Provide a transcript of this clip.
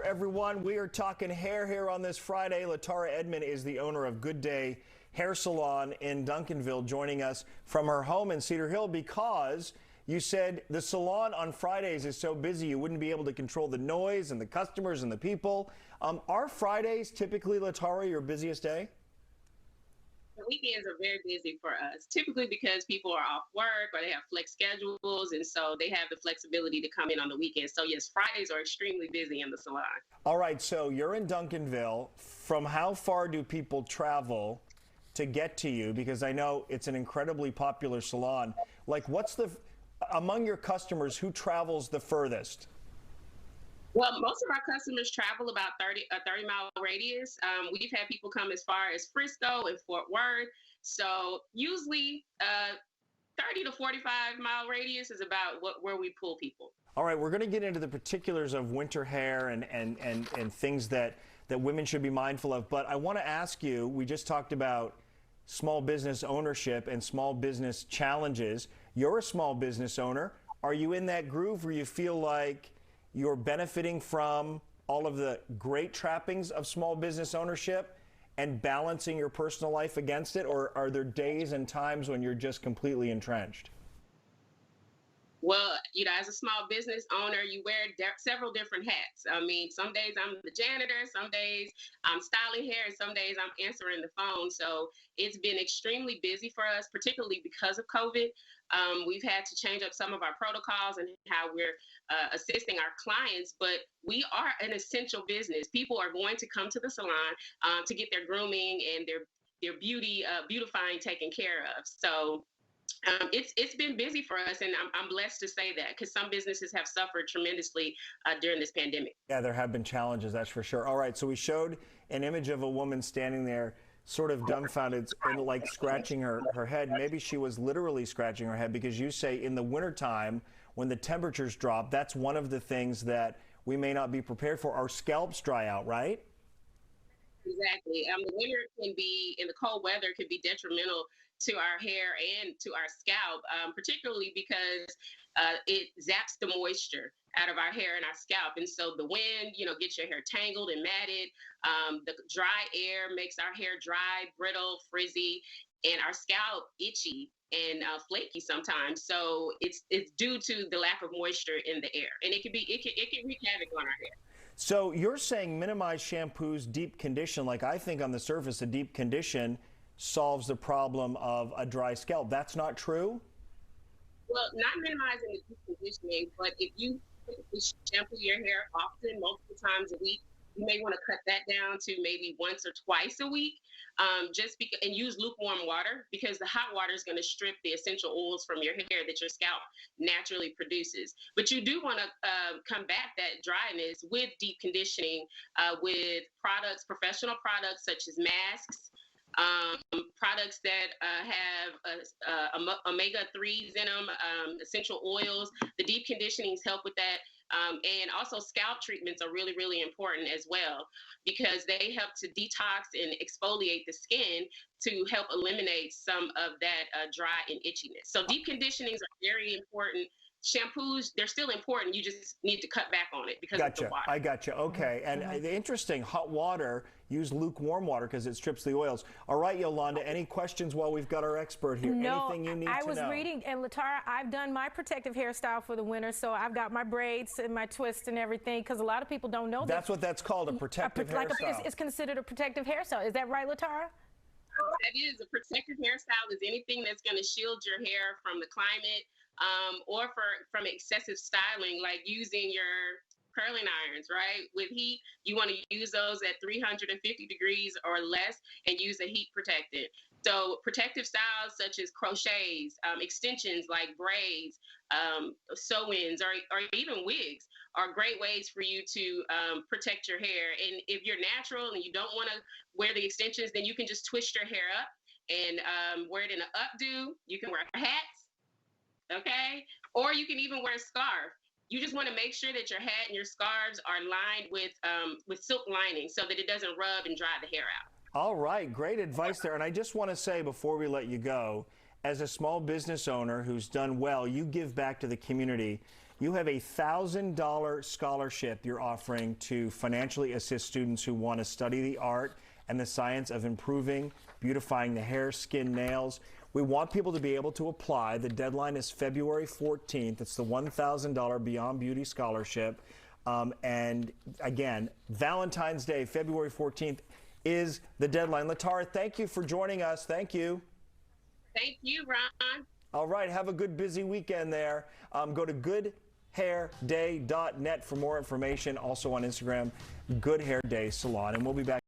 Everyone, we are talking hair here on this Friday. LaTarah Edmond is the owner of Good Day Hair Salon in Duncanville, joining us from her home in Cedar Hill because you said the salon on Fridays is so busy you wouldn't be able to control the noise and the customers and the people. Are Fridays typically, LaTarah, your busiest day? The weekends are very busy for us, typically because people are off work or they have flex schedules, and so they have the flexibility to come in on the weekends. So yes, Fridays are extremely busy in the salon. All right, so you're in Duncanville. From how far do people travel to get to you? Because I know it's an incredibly popular salon. Like, among your customers, who travels the furthest? Well, most of our customers travel about a 30-mile radius. We've had people come as far as Frisco and Fort Worth. So usually 30 to 45-mile radius is about where we pull people. All right, we're going to get into the particulars of winter hair and things that women should be mindful of. But I want to ask you, we just talked about small business ownership and small business challenges. You're a small business owner. Are you in that groove where you feel like you're benefiting from all of the great trappings of small business ownership and balancing your personal life against it? Or are there days and times when you're just completely entrenched? Well, as a small business owner, you wear several different hats. I mean, some days I'm the janitor, some days I'm styling hair, and some days I'm answering the phone. So it's been extremely busy for us, particularly because of COVID. We've had to change up some of our protocols and how we're assisting our clients, but we are an essential business. People are going to come to the salon to get their grooming and their beautifying taken care of. So it's been busy for us, and I'm blessed to say that, because some businesses have suffered tremendously during this pandemic. Yeah, there have been challenges, that's for sure. All right, so we showed an image of a woman standing there sort of dumbfounded and like scratching her head. Maybe she was literally scratching her head, because you say in the wintertime when the temperatures drop, that's one of the things that we may not be prepared for. Our scalps dry out, right? Exactly. The winter can be, in the cold weather, can be detrimental to our hair and to our scalp, particularly because it zaps the moisture out of our hair and our scalp. And so the wind, gets your hair tangled and matted. The dry air makes our hair dry, brittle, frizzy, and our scalp itchy and flaky sometimes. So it's due to the lack of moisture in the air, and it can wreak havoc on our hair. So you're saying minimize shampoos, deep condition. Like, I think on the surface, a deep condition solves the problem of a dry scalp. That's not true? Well, not minimizing the deep conditioning, but if you shampoo your hair often, multiple times a week, you may want to cut that down to maybe once or twice a week, and use lukewarm water, because the hot water is going to strip the essential oils from your hair that your scalp naturally produces. But you do want to combat that dryness with deep conditioning, with professional products such as masks, products that have omega-3s in them, essential oils. The deep conditionings help with that. And also scalp treatments are really, really important as well, because they help to detox and exfoliate the skin to help eliminate some of that dry and itchiness. So deep conditionings are very important. Shampoos, they're still important. You just need to cut back on it because of the water. I got you. Okay. And the interesting, hot water, use lukewarm water because it strips the oils. All right, Yolanda, any questions while we've got our expert here? No, anything you need to know? I was reading, and LaTarah, I've done my protective hairstyle for the winter, so I've got my braids and my twists and everything, because a lot of people don't know that. That's what that's called, a protective hairstyle. It's considered a protective hairstyle. Is that right, LaTarah? That is. A protective hairstyle is anything that's going to shield your hair from the climate, or from excessive styling, like using your curling irons, right? With heat, you want to use those at 350 degrees or less and use a heat protectant. So protective styles such as crochets, extensions like braids, sew-ins, or even wigs are great ways for you to protect your hair. And if you're natural and you don't want to wear the extensions, then you can just twist your hair up and wear it in an updo. You can wear hats. Okay, or you can even wear a scarf. You just want to make sure that your hat and your scarves are lined with silk lining so that it doesn't rub and dry the hair out. All right, great advice there. And I just want to say before we let you go, as a small business owner who's done well, you give back to the community. You have a $1,000 scholarship you're offering to financially assist students who want to study the art and the science of improving, beautifying the hair, skin, nails. We want people to be able to apply. The deadline is February 14th. It's the $1,000 Beyond Beauty Scholarship. And again, Valentine's Day, February 14th, is the deadline. LaTarah, thank you for joining us. Thank you. Thank you, Ron. All right, have a good busy weekend there. Go to goodhairday.net for more information. Also on Instagram, Good Hair Day Salon. And we'll be back.